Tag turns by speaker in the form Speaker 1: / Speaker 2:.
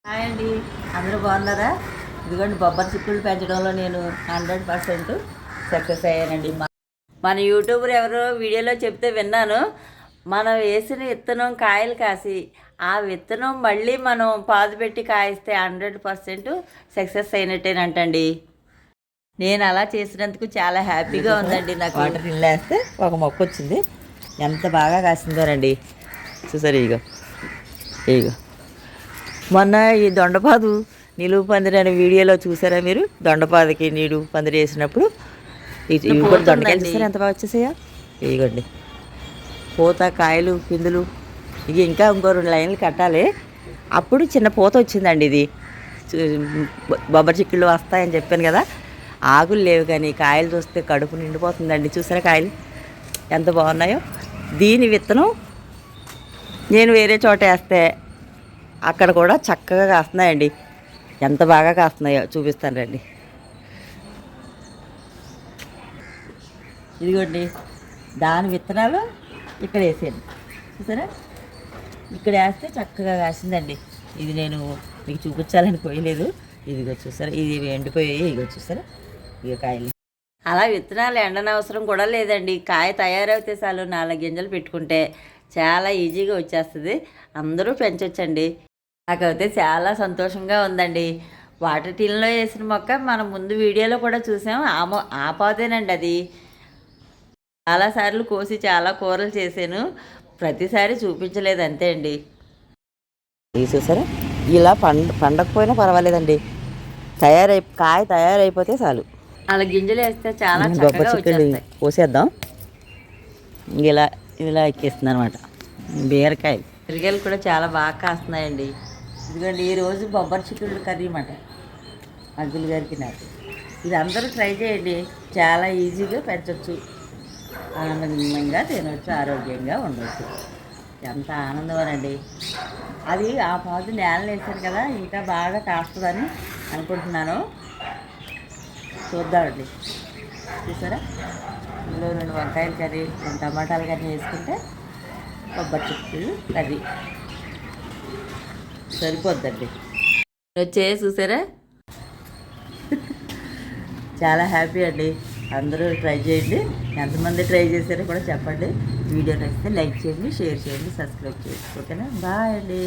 Speaker 1: Hi అండి, అందరూ బాగున్నారా? ఇదిగోండి, బొబ్బరి చిక్కుళ్ళు పెంచడంలో నేను 100% సక్సెస్ అయ్యానండి. మన యూట్యూబర్ ఎవరో వీడియోలో చెప్తే విన్నాను. మనం వేసిన విత్తనం కాయలు కాసి ఆ విత్తనం మళ్ళీ మనం పాదు పెట్టి కాయిస్తే 100% సక్సెస్ అయినట్టేనంటండి. నేను అలా చేసినందుకు చాలా హ్యాపీగా ఉందండి. నాకు వాటర్ నిల్లేస్తే ఒక మొక్క వచ్చింది, ఎంత బాగా కాసిందోనండి. చూసారు, ఇగో ఇగో మొన్న ఈ దొండపాదు నిలువు పందిరి అనే వీడియోలో చూసారా మీరు? దొండపాదకి నిలువు పందిరి వేసినప్పుడు ఇవి కూడా దొండకాయలు చూసారా ఎంత బాగా వచ్చేసాయా? ఇగోండి, పూత, కాయలు, పిందులు. ఇక ఇంకా ఇంకో 2 లైన్లు కట్టాలి, అప్పుడు చిన్న పూత వచ్చిందండి. ఇది బొబ్బరి చిక్కుళ్ళు వస్తాయని చెప్పాను కదా, ఆకులు లేవు కానీ కాయలు చూస్తే కడుపు నిండిపోతుందండి. చూసారా కాయలు ఎంత బాగున్నాయో? దీని విత్తనం నేను వేరే చోట వేస్తే అక్కడ కూడా చక్కగా కాస్తున్నాయండి. ఎంత బాగా కాస్తున్నాయో చూపిస్తాను రండి. ఇదిగోండి, దాని విత్తనాలు ఇక్కడ వేసాను. చూసారా, ఇక్కడ వేస్తే చక్కగా కాసిందండి. ఇది నేను మీకు చూపించాలని పోయలేదు. ఇదిగో చూసారా, ఇది ఎండిపోయాయి. ఇదిగో చూసారా, ఇక కాయలు. అలా విత్తనాలు ఎండనవసరం కూడా లేదండి. కాయ తయారైతే చాలు 4 గింజలు పెట్టుకుంటే చాలా ఈజీగా వచ్చేస్తుంది. అందరూ పెంచొచ్చండి. నాకైతే చాలా సంతోషంగా ఉందండి. వాటర్ టిన్లో వేసిన మొక్క మనం ముందు వీడియోలో కూడా చూసాం. ఆ పాదేనండి అది. చాలాసార్లు కోసి చాలా కూరలు చేశాను, ప్రతిసారి చూపించలేదు, అంతే అండి. ఇది చూసారా, ఇలా పండకపోయినా పర్వాలేదండి, కాయ తయారైపోతే చాలు. అలా గింజలు వేస్తే చాలా చక్కగా వచ్చేస్తాయి. కోసేద్దాం. ఇలా ఎక్కేస్తుంది అనమాట. బీరకాయలు కూడా చాలా బాగా కాస్తున్నాయండి. ఇదిగోండి, ఈరోజు బొబ్బరి చిక్కుళ్ళు కర్రీ అన్నమాట. అగ్గులు గారికి నాకు ఇది అందరూ ట్రై చేయండి. చాలా ఈజీగా పెంచవచ్చు, ఆనందంగా తినవచ్చు, ఆరోగ్యంగా ఉండవచ్చు. ఎంత ఆనందమేనండి. అది ఆ పాదు నేలను వేసాను కదా, ఇంకా బాగా కాస్తుందని అనుకుంటున్నాను. చూద్దామండి. చూసారా, ఇందులో 2 వంకాయలు కర్రీ, 2 టమాటాలు కర్రీ వేసుకుంటే బొబ్బరి చిక్కుళ్ళు కర్రీ సరిపోద్దండి. చూసారా, చాలా హ్యాపీ అండి. అందరూ ట్రై చేయండి. ఎంతమంది ట్రై చేశారో కూడా చెప్పండి. వీడియో నచ్చితే లైక్ చేయండి, షేర్ చేయండి, సబ్స్క్రైబ్ చేయండి. ఓకేనా? బాయ్ అండి.